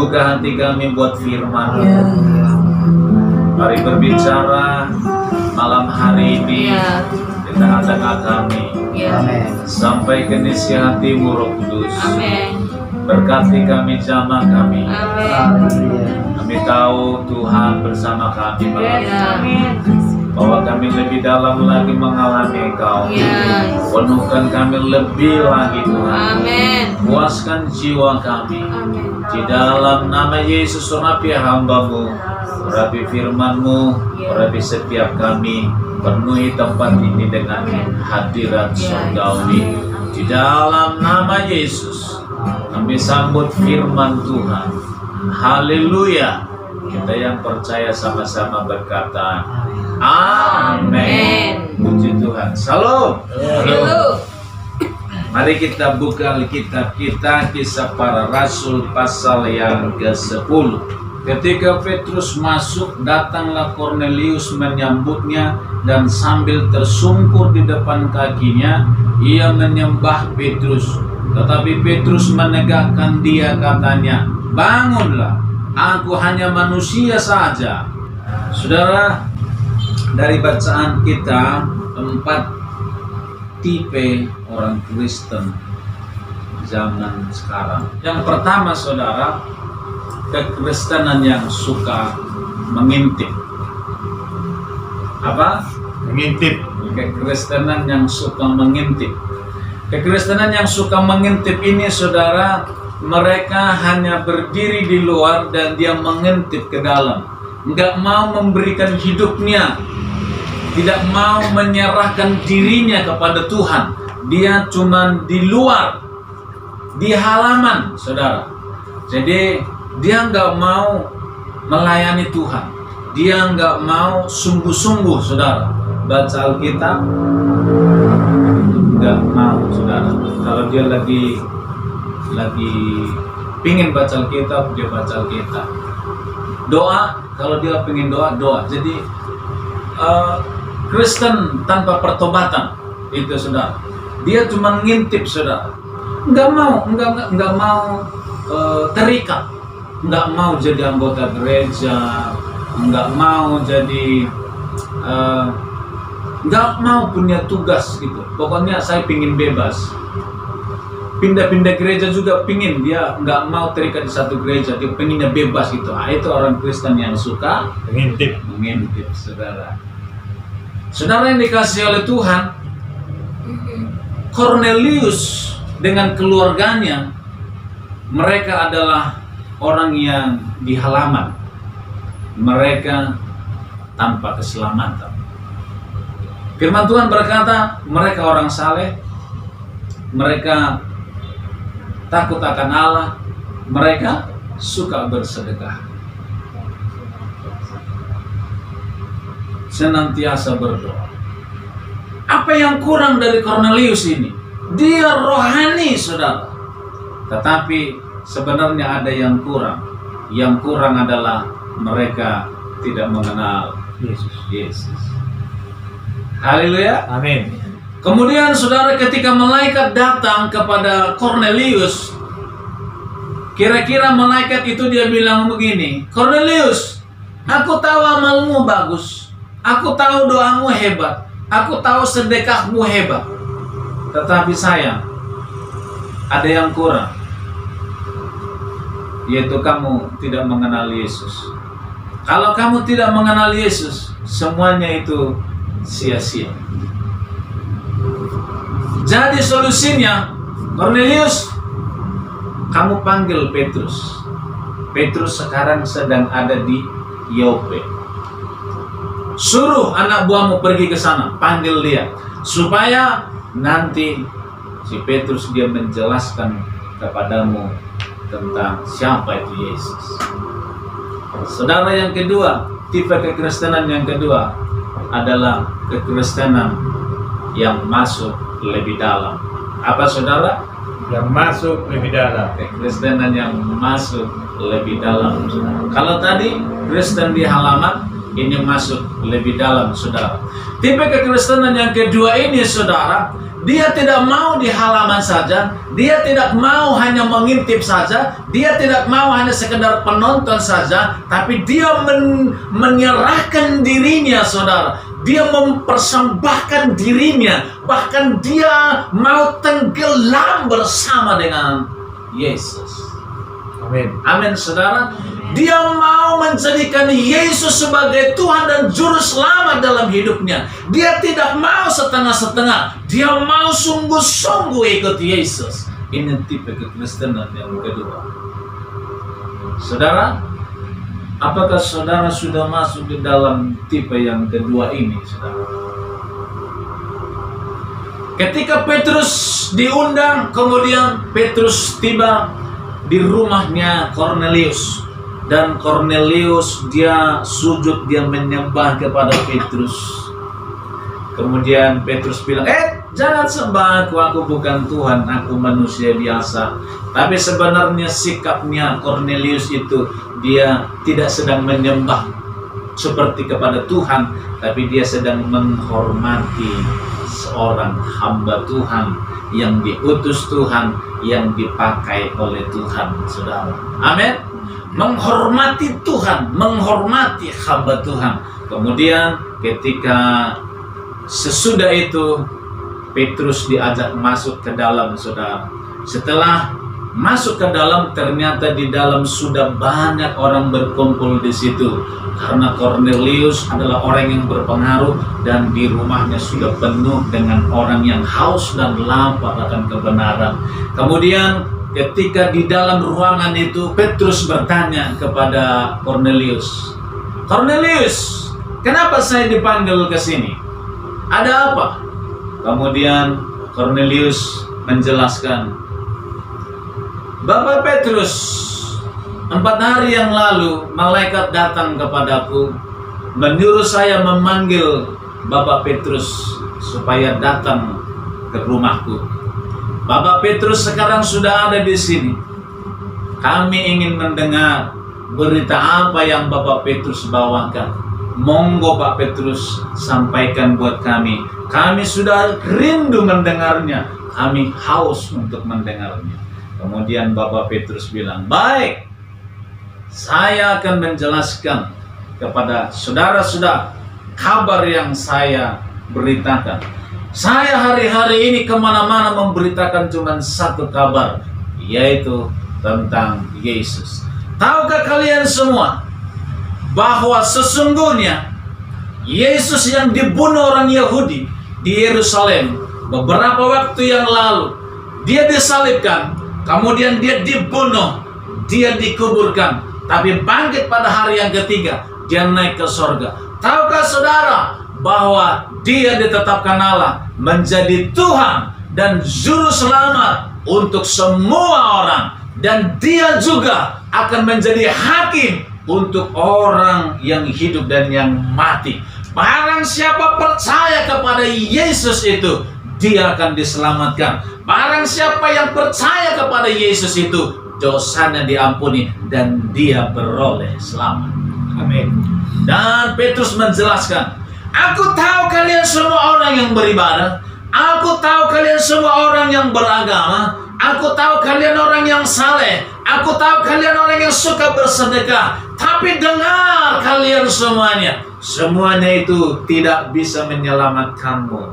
Buka hati kami buat firman. Mari berbicara malam hari ini di tengah-tengah kami. Sampai ke isi hati-Mu Roh Kudus. Berkati kami, jamah kami. Kami tahu Tuhan bersama kami bahwa kami lebih dalam lagi mengalami Engkau. Penuhkan kami lebih lagi Tuhan. Puaskan jiwa kami. Di dalam nama Yesus, urapi hamba-Mu, urapi firman-Mu, urapi setiap kami. Penuhi tempat ini dengan hadirat surgawi. Di dalam nama Yesus kami sambut firman Tuhan. Haleluya. Kita yang percaya sama-sama berkata amin. Puji Tuhan. Salam. Mari kita buka Alkitab kita, Kisah Para Rasul pasal yang ke-10. Ketika Petrus masuk, datanglah Kornelius menyambutnya, dan sambil tersungkur di depan kakinya, ia menyembah Petrus. Tetapi Petrus menegakkan dia, katanya, "Bangunlah, aku hanya manusia saja." Saudara, dari bacaan kita, 4 tipe orang Kristen zaman sekarang. Yang pertama, saudara, kekristenan yang suka mengintip. Apa? Mengintip. Kekristenan yang suka mengintip. Kekristenan yang suka mengintip ini, saudara, mereka hanya berdiri di luar dan dia mengintip ke dalam. Enggak mau memberikan hidupnya, tidak mau menyerahkan dirinya kepada Tuhan. Dia cuma di luar, di halaman, saudara. Jadi dia enggak mau melayani Tuhan. Dia enggak mau sungguh-sungguh, saudara, baca Alkitab. Enggak mau, saudara. Kalau dia lagi pingin baca Alkitab, dia baca Alkitab. Doa, kalau dia pingin doa. Jadi Kristen tanpa pertobatan itu, saudara. Dia cuma ngintip, saudara. Enggak mau terikat, enggak mau jadi anggota gereja, enggak mau jadi enggak mau punya tugas gitu. Pokoknya saya pingin bebas. Pindah-pindah gereja juga pingin, dia nggak mau terikat di satu gereja, dia pengennya bebas gitu. Itu orang Kristen yang suka mengintip, saudara. Saudara yang dikasihi oleh Tuhan, Kornelius dengan keluarganya, mereka adalah orang yang di halaman, mereka tanpa keselamatan. Firman Tuhan berkata, mereka orang saleh, mereka takut akan Allah, mereka suka bersedekah, senantiasa berdoa. Apa yang kurang dari Kornelius ini? Dia rohani, saudara. Tetapi sebenarnya ada yang kurang. Yang kurang adalah mereka tidak mengenal Yesus. Haleluya. Amin. Kemudian, saudara, ketika malaikat datang kepada Kornelius, kira-kira malaikat itu dia bilang begini, "Kornelius, aku tahu amalmu bagus, aku tahu doamu hebat, aku tahu sedekahmu hebat. Tetapi sayang, ada yang kurang, yaitu kamu tidak mengenal Yesus. Kalau kamu tidak mengenal Yesus, semuanya itu sia-sia." Jadi solusinya, Kornelius, kamu panggil Petrus. Petrus sekarang sedang ada di Yope. Suruh anak buahmu pergi ke sana, panggil dia, supaya nanti si Petrus dia menjelaskan kepadamu tentang siapa itu Yesus. Saudara, yang kedua, tipe kekristenan yang kedua adalah kekristenan yang masuk lebih dalam. Apa, saudara? Yang masuk lebih dalam. Kekristenan yang masuk lebih dalam. Kalau tadi Kristen di halaman, ini masuk lebih dalam, saudara. Tipe kekristenan yang kedua ini, saudara, dia tidak mau di halaman saja, dia tidak mau hanya mengintip saja, dia tidak mau hanya sekedar penonton saja, tapi dia menyerahkan dirinya, saudara. Dia mempersembahkan dirinya, bahkan dia mau tenggelam bersama dengan Yesus. Amin. Amin, saudara. Dia mau menjadikan Yesus sebagai Tuhan dan Juru Selamat dalam hidupnya. Dia tidak mau setengah-setengah. Dia mau sungguh-sungguh ikut Yesus. Ini tipe kekristenan yang kedua. Saudara, apakah saudara sudah masuk di dalam tipe yang kedua ini, saudara? Ketika Petrus diundang, kemudian Petrus tiba di rumahnya Kornelius. Dan Kornelius dia sujud, dia menyembah kepada Petrus. Kemudian Petrus bilang, jangan sembah aku bukan Tuhan, aku manusia biasa. Tapi sebenarnya sikapnya Kornelius itu, dia tidak sedang menyembah seperti kepada Tuhan, tapi dia sedang menghormati seorang hamba Tuhan yang diutus Tuhan, yang dipakai oleh Tuhan, saudara. Amin. Menghormati Tuhan, menghormati hamba Tuhan. Kemudian ketika sesudah itu Petrus diajak masuk ke dalam, saudara. Setelah masuk ke dalam, ternyata di dalam sudah banyak orang berkumpul di situ. Karena Kornelius adalah orang yang berpengaruh dan di rumahnya sudah penuh dengan orang yang haus dan lapar akan kebenaran. Kemudian ketika di dalam ruangan itu, Petrus bertanya kepada Kornelius, "Kornelius, kenapa saya dipanggil ke sini? Ada apa?" Kemudian Kornelius menjelaskan, "Bapak Petrus, 4 hari yang lalu malaikat datang kepadaku, menyuruh saya memanggil Bapak Petrus supaya datang ke rumahku. Bapak Petrus sekarang sudah ada di sini. Kami ingin mendengar berita apa yang Bapak Petrus bawakan. Monggo Pak Petrus, sampaikan buat kami. Kami sudah rindu mendengarnya. Kami haus untuk mendengarnya." Kemudian Bapak Petrus bilang, "Baik, saya akan menjelaskan kepada saudara-saudara kabar yang saya beritakan. Saya hari-hari ini kemana-mana memberitakan cuma satu kabar, yaitu tentang Yesus. Tahukah kalian semua bahwa sesungguhnya Yesus yang dibunuh orang Yahudi di Yerusalem beberapa waktu yang lalu, dia disalibkan, kemudian dia dibunuh, dia dikuburkan, tapi bangkit pada hari yang ketiga, dia naik ke sorga. Tahukah saudara bahwa dia ditetapkan Allah menjadi Tuhan dan Juru Selamat untuk semua orang, dan dia juga akan menjadi hakim untuk orang yang hidup dan yang mati. Barang siapa percaya kepada Yesus itu, dia akan diselamatkan. Barang siapa yang percaya kepada Yesus itu, dosanya diampuni dan dia beroleh selamat. Amin. Dan Petrus menjelaskan, "Aku tahu kalian semua orang yang beribadah. Aku tahu kalian semua orang yang beragama. Aku tahu kalian orang yang saleh. Aku tahu kalian orang yang suka bersedekah. Tapi dengar kalian semuanya. Semuanya itu tidak bisa menyelamatkanmu.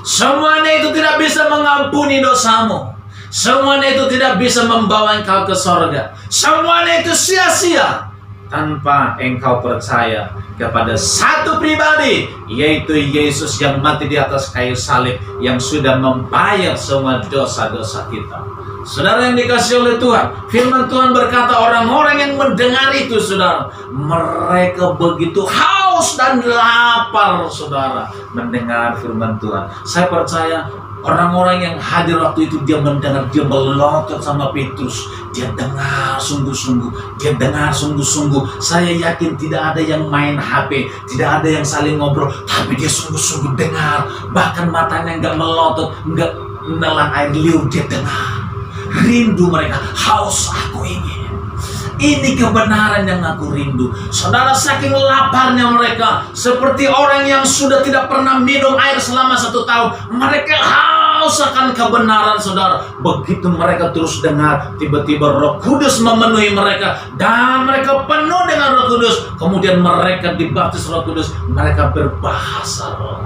Semuanya itu tidak bisa mengampuni dosamu. Semuanya itu tidak bisa membawa engkau ke sorga. Semuanya itu sia-sia tanpa engkau percaya kepada satu pribadi, yaitu Yesus yang mati di atas kayu salib, yang sudah membayar semua dosa-dosa kita." Saudara yang dikasihi oleh Tuhan, firman Tuhan berkata, orang-orang yang mendengar itu, saudara, mereka begitu haus dan lapar, saudara, mendengar firman Tuhan. Saya percaya orang-orang yang hadir waktu itu, dia mendengar, dia melotot sama Petrus. Dia dengar sungguh-sungguh, dia dengar sungguh-sungguh. Saya yakin tidak ada yang main HP, tidak ada yang saling ngobrol, tapi dia sungguh-sungguh dengar. Bahkan matanya nggak melotot, nggak menelan air liur, dia dengar. Rindu mereka, haus, aku ingin. Ini kebenaran yang aku rindu. Saudara, saking laparnya mereka, seperti orang yang sudah tidak pernah minum air selama 1 tahun. Mereka haus akan kebenaran, saudara. Begitu mereka terus dengar, tiba-tiba Roh Kudus memenuhi mereka. Dan mereka penuh dengan Roh Kudus. Kemudian mereka dibaptis Roh Kudus. Mereka berbahasa roh.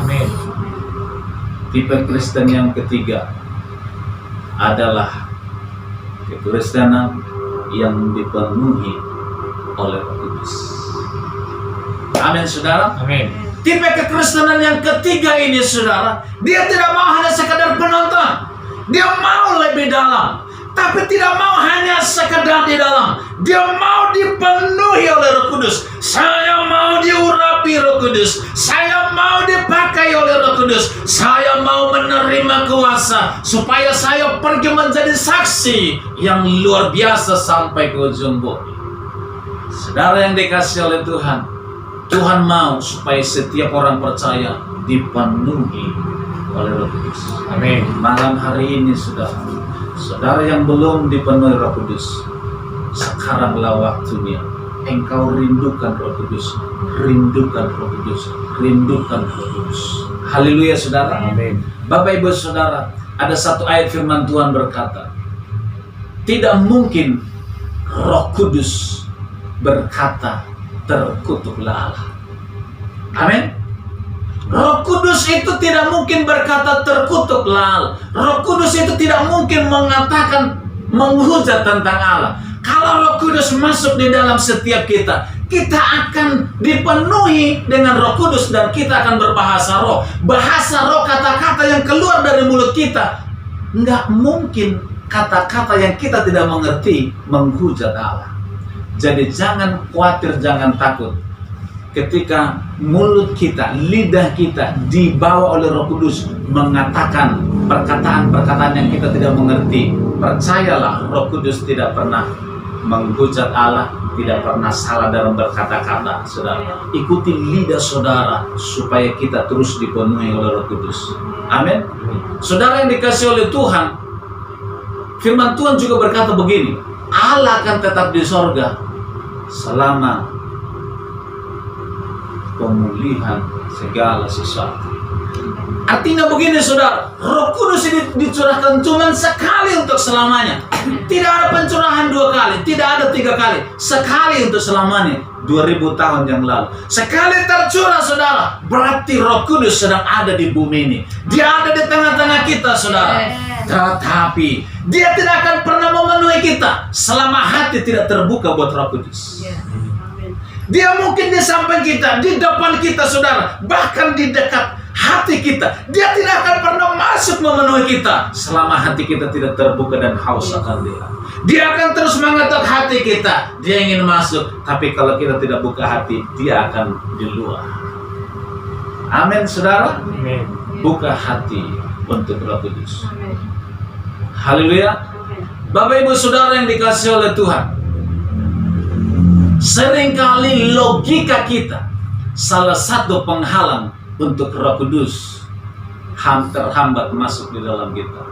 Amin. Tipe Kristen yang ketiga adalah kekristenan yang dipenuhi oleh Roh Kudus. Amin, saudara. Amin. Tipe kekristenan yang ketiga ini, saudara, dia tidak mau hanya sekadar penonton. Dia mau lebih dalam, tapi tidak mau hanya sekedar di dalam. Dia mau dipenuhi oleh Roh Kudus. Saya mau diurapi Roh Kudus. Saya mau dipakai oleh Roh Kudus. Saya mau menerima kuasa supaya saya pergi menjadi saksi yang luar biasa sampai ke ujung bumi. Saudara yang dikasihi oleh Tuhan, Tuhan mau supaya setiap orang percaya dipenuhi oleh Roh Kudus. Amin. Malam hari ini, saudara yang belum dipenuhi Roh Kudus, sekaranglah waktunya engkau rindukan Roh Kudus, rindukan Roh Kudus, rindukan Roh Kudus. Haleluya, saudara. Amin. Bapak Ibu Saudara, ada satu ayat firman Tuhan berkata, tidak mungkin Roh Kudus berkata terkutuklah Allah. Amin. Roh Kudus itu tidak mungkin berkata terkutuklah Allah. Roh Kudus itu tidak mungkin mengatakan, menghujat tentang Allah. Kalau Roh Kudus masuk di dalam setiap kita, kita akan dipenuhi dengan Roh Kudus dan kita akan berbahasa roh. Bahasa roh, kata-kata yang keluar dari mulut kita, nggak mungkin kata-kata yang kita tidak mengerti menghujat Allah. Jadi jangan khawatir, jangan takut. Ketika mulut kita, lidah kita dibawa oleh Roh Kudus mengatakan perkataan-perkataan yang kita tidak mengerti, percayalah Roh Kudus tidak pernah menghujat Allah, tidak pernah salah dalam berkata-kata. Saudara, ikuti lidah saudara supaya kita terus dipenuhi oleh Roh Kudus. Amin. Saudara yang dikasihi oleh Tuhan, firman Tuhan juga berkata begini, Allah akan tetap di sorga selama pemulihan segala sesuatu. Artinya begini, saudara, Roh Kudus ini dicurahkan cuma sekali untuk selamanya. Tidak ada pencurahan 2 kali, tidak ada 3 kali, sekali untuk selamanya. 2000 tahun yang lalu sekali tercurah, saudara. Berarti Roh Kudus sedang ada di bumi ini. Dia ada di tengah-tengah kita, saudara. Tetapi dia tidak akan pernah memenuhi kita selama hati tidak terbuka buat Roh Kudus. Dia mungkin di samping kita, di depan kita, saudara, bahkan di dekat hati kita. Dia tidak akan pernah masuk memenuhi kita selama hati kita tidak terbuka dan haus akan Dia. Dia akan terus mengetuk hati kita. Dia ingin masuk, tapi kalau kita tidak buka hati, Dia akan di luar. Amin, saudara. Amin. Buka hati untuk Roh Kudus. Haleluya. Bapak Ibu Saudara yang dikasihi oleh Tuhan, seringkali logika kita salah satu penghalang untuk Roh Kudus terhambat masuk di dalam kita.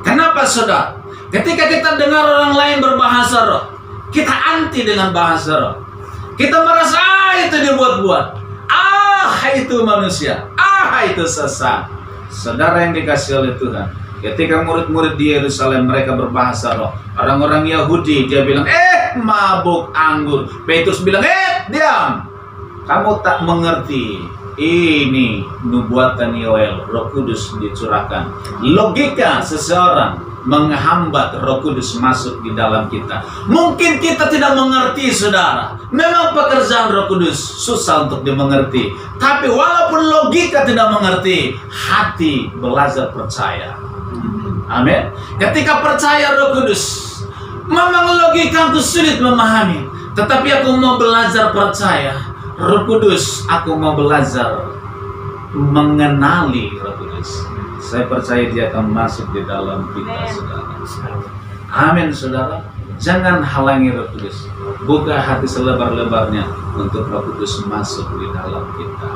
Kenapa, saudara? Ketika kita dengar orang lain berbahasa roh, kita anti dengan bahasa roh. Kita merasa itu dibuat-buat, itu manusia, itu sesat. Saudara yang dikasihi oleh Tuhan, ketika murid-murid di Yerusalem mereka berbahasa roh, orang-orang Yahudi dia bilang, mabuk anggur. Petrus bilang, diam, kamu tak mengerti. Ini nubuatan Yoel, Roh Kudus dicurahkan. Logika seseorang menghambat Roh Kudus masuk di dalam kita. Mungkin kita tidak mengerti, saudara. Memang pekerjaan Roh Kudus susah untuk dimengerti. Tapi walaupun logika tidak mengerti, hati belajar percaya. Amin. Ketika percaya Roh Kudus, memang logikaku sulit memahami, tetapi aku mau belajar percaya. Roh Kudus, aku mau belajar mengenali Roh Kudus. Saya percaya Dia akan masuk di dalam kita, saudara. Amin, saudara. Jangan halangi Roh Kudus. Buka hati selebar-lebarnya untuk Roh Kudus masuk di dalam kita.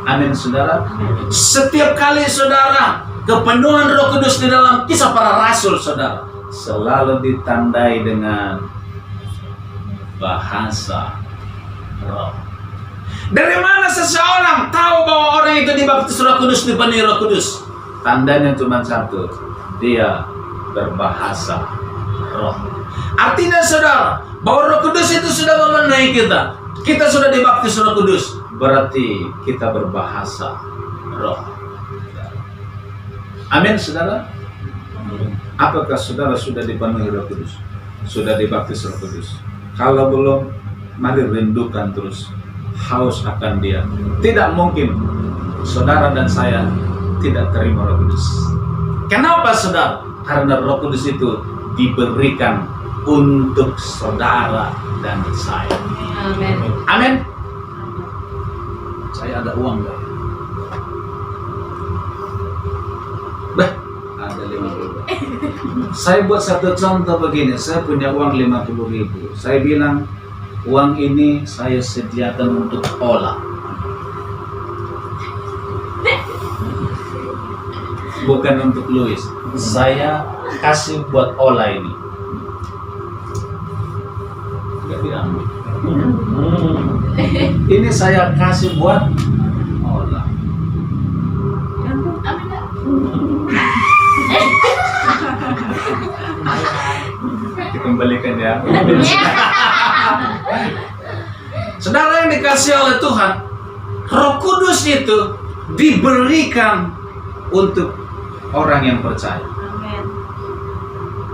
Amin, saudara. Setiap kali, saudara, kepenuhan Roh Kudus di dalam Kisah Para Rasul, saudara, selalu ditandai dengan bahasa roh. Dari mana seseorang tahu bahwa orang itu dibaptis Roh Kudus, dipenuhi Roh Kudus? Tandanya cuma satu, dia berbahasa roh. Artinya saudara, bahwa Roh Kudus itu sudah memenuhi kita. Kita sudah dibaptis Roh Kudus. Berarti kita berbahasa roh. Amin, saudara. Apakah saudara sudah dipenuhi Roh Kudus? Sudah dibaptis Roh Kudus? Kalau belum, mari rindukan terus, haus akan Dia. Tidak mungkin saudara dan saya tidak terima Roh Kudus. Kenapa, saudara? Karena Roh Kudus itu diberikan untuk saudara dan saya. Amin. Amin. Saya ada uang nggak? Bah, ada 50. Saya buat satu contoh begini. Saya punya uang 50.000. Saya bilang, uang ini saya sediakan untuk olah. Bukan untuk Louis. Saya kasih buat olah ini. Gak diambil. Ini saya kasih buat olah. Dikembalikan ya. Saudara yang dikasih oleh Tuhan, Roh Kudus itu diberikan untuk orang yang percaya. Amin.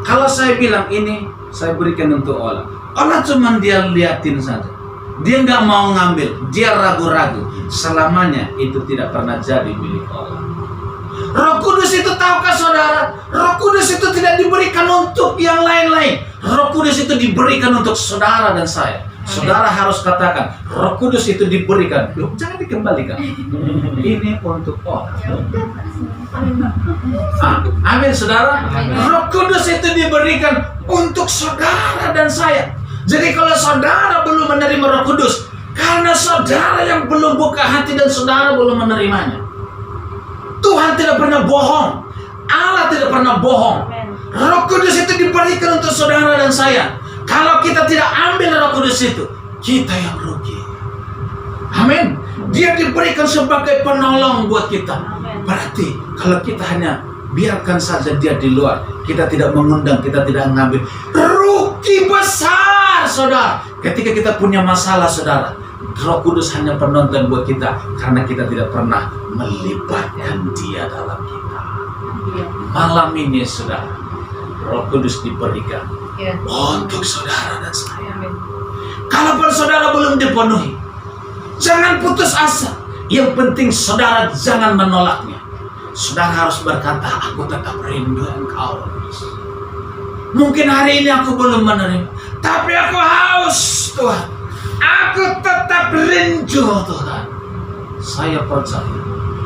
Kalau saya bilang ini saya berikan untuk olah, olah cuma dia liatin saja. Dia nggak mau ngambil, dia ragu-ragu. Selamanya itu tidak pernah jadi milik olah. Roh Kudus itu, tahukah saudara? Roh Kudus itu tidak diberikan untuk yang lain-lain. Roh Kudus itu diberikan untuk saudara dan saya. Saudara harus katakan, Roh Kudus itu diberikan. Loh, jangan dikembalikan. Ini untuk olah. Amin, saudara. Roh Kudus itu diberikan untuk saudara dan saya. Jadi kalau saudara belum menerima Roh Kudus, karena saudara yang belum buka hati dan saudara belum menerimanya. Tuhan tidak pernah bohong. Allah tidak pernah bohong. Roh Kudus itu diberikan untuk saudara dan saya. Kalau kita tidak ambil Roh Kudus itu, kita yang rugi. Amin. Dia diberikan sebagai penolong buat kita. Berarti kalau kita hanya biarkan saja dia di luar, kita tidak mengundang, kita tidak mengambil, rugi besar, saudara. Ketika kita punya masalah, saudara, Roh Kudus hanya penonton buat kita karena kita tidak pernah melibatkan dia dalam kita. Malam ini, saudara, Roh Kudus diberikan untuk saudara dan saya. Kalaupun saudara belum dipenuhi, jangan putus asa. Yang penting saudara jangan menolaknya. Saudara harus berkata, aku tetap rindu Engkau. Mungkin hari ini aku belum menerima, tapi aku haus, Tuhan. Aku tetap rindu, Tuhan. Saya percaya.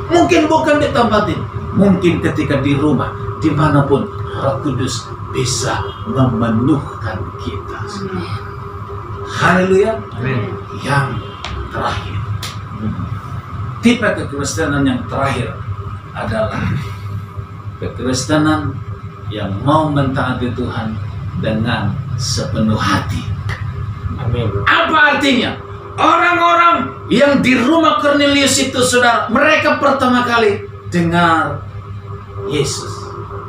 Mungkin bukan di tempat ini, mungkin ketika di rumah, dimanapun, Roh Kudus bisa memenuhkan kita. Haleluya. Yang terakhir, tipe kekristenan yang terakhir adalah kekristenan yang mau mentaati Tuhan dengan sepenuh hati. Amin. Apa artinya? Orang-orang yang di rumah Kornelius itu, saudara, mereka pertama kali dengar Yesus.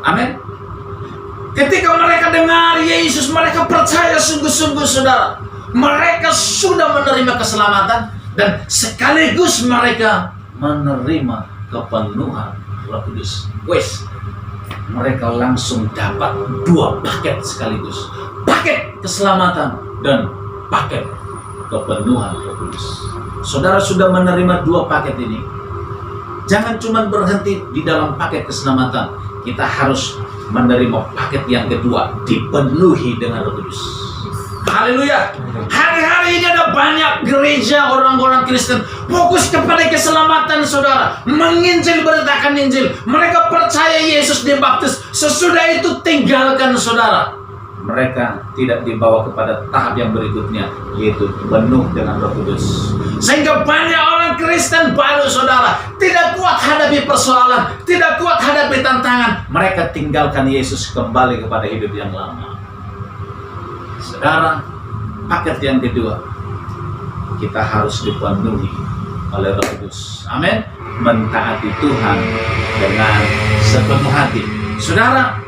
Amin. Ketika mereka dengar Yesus, mereka percaya sungguh-sungguh, saudara. Mereka sudah menerima keselamatan dan sekaligus mereka menerima kepenuhan Roh Kudus. Wes, mereka langsung dapat 2 paket sekaligus. Paket keselamatan dan paket kepenuhan Roh Kudus. Saudara sudah menerima 2 paket ini. Jangan cuma berhenti di dalam paket keselamatan. Kita harus menerima paket yang kedua, dipenuhi dengan Roh Kudus. Haleluya. Hari-hari ini ada banyak gereja orang-orang Kristen fokus kepada keselamatan, saudara. Menginjil, beritakan Injil. Mereka percaya Yesus dibaptis. Sesudah itu tinggalkan, saudara. Mereka tidak dibawa kepada tahap yang berikutnya, yaitu penuh dengan Roh Kudus. Sehingga banyak orang Kristen baru, saudara, tidak kuat hadapi persoalan, tidak kuat hadapi tantangan. Mereka tinggalkan Yesus, kembali kepada hidup yang lama. Saudara, paket yang kedua, kita harus dipenuhi oleh Roh Kudus. Amin. Mentaati Tuhan dengan sepenuh hati. Saudara,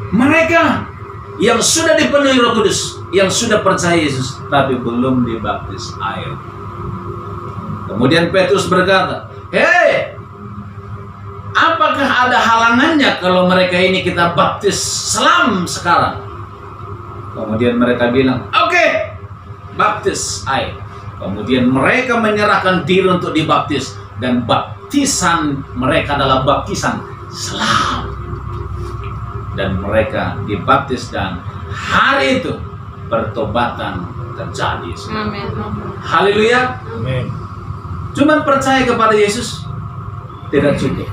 mereka yang sudah dipenuhi Roh Kudus, yang sudah percaya Yesus, tapi belum dibaptis air. Kemudian Petrus berkata, "Hei, apakah ada halangannya kalau mereka ini kita baptis selam sekarang?" Kemudian mereka bilang, "Oke, baptis air." Kemudian mereka menyerahkan diri untuk dibaptis, dan baptisan mereka adalah baptisan selam. Dan mereka dibaptis, dan hari itu pertobatan terjadi. Amin. Haleluya. Amin. Cuman percaya kepada Yesus tidak cukup.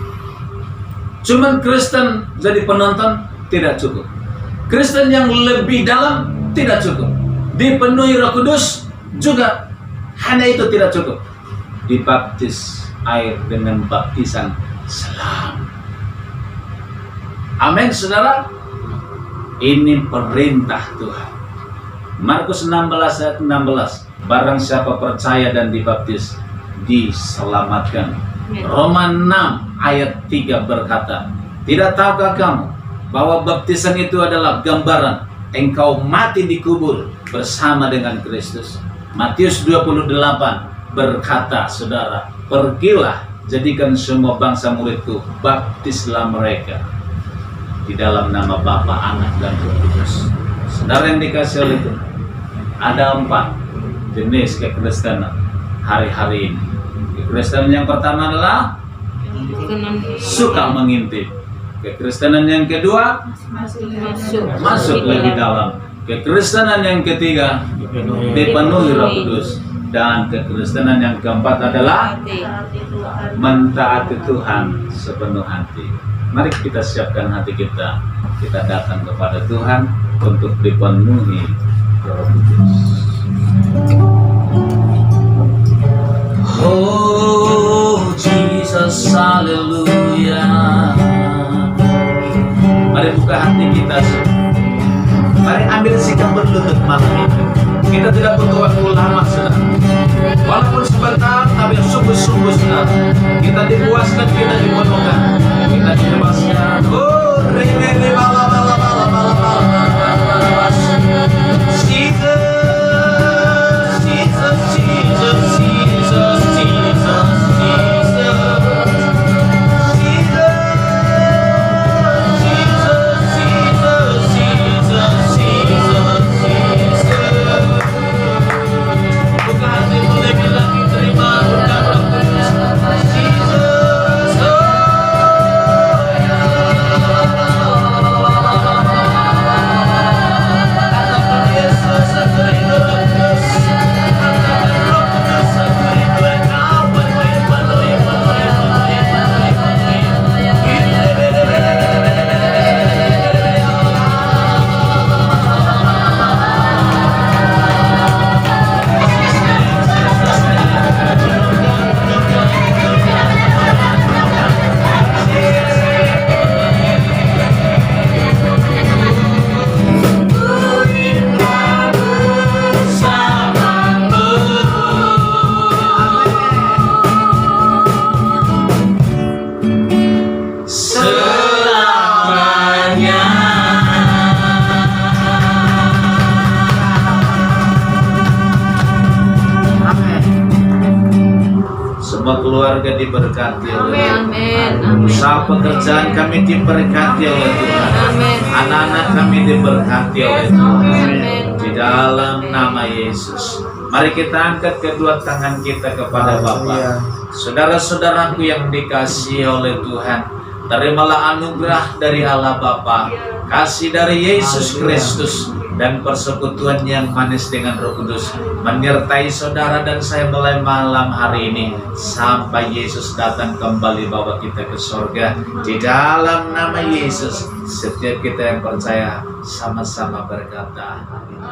Cuman Kristen jadi penonton tidak cukup. Kristen yang lebih dalam tidak cukup. Dipenuhi Roh Kudus juga hanya itu tidak cukup. Dibaptis air dengan baptisan selam. Amin, saudara. Ini perintah Tuhan. Markus 16 ayat 16. Barang siapa percaya dan dibaptis, diselamatkan. Roma 6 ayat 3 berkata, tidak tahukah kamu bahwa baptisan itu adalah gambaran engkau mati dikubur bersama dengan Kristus. Matius 28 berkata, saudara, pergilah, jadikan semua bangsa muridku, baptislah mereka di dalam nama Bapa, Anak, dan Roh Kudus. Saudara yang dikasih oleh Tuhan, ada 4 jenis kekristenan hari-hari ini. Kekristenan yang pertama adalah suka mengintip. Kekristenan yang kedua masuk lebih dalam. Kekristenan yang ketiga dipenuhi Roh Kudus. Dan kekristenan yang keempat adalah mentaati Tuhan sepenuh hati. Mari kita siapkan hati kita. Kita datang kepada Tuhan untuk dipenuhi Roh Kudus. Oh Jesus, haleluya. Mari buka hati kita. Mari ambil sikap berlutut malam ini. Kita tidak butuh waktu lama, saudara. Walaupun sebentar, tapi sungguh-sungguh, saudara. Kita dipuaskan, kita dipenuhkan, kita dibebaskan. Oh, rebele bala bala bala bala bala. Jesus, Jesus, Jesus, Jesus, Jesus, keluarga diberkati oleh Tuhan. Usaha pekerjaan kami diberkati oleh Tuhan. Anak-anak kami diberkati oleh Tuhan. Di dalam nama Yesus. Mari kita angkat kedua tangan kita kepada Bapa. Saudara-saudaraku yang dikasihi oleh Tuhan, terimalah anugerah dari Allah Bapa, kasih dari Yesus Kristus, dan persekutuan yang manis dengan Roh Kudus menyertai saudara dan saya mulai malam hari ini sampai Yesus datang kembali bawa kita ke surga. Di dalam nama Yesus, setiap kita yang percaya sama-sama berkata, amin.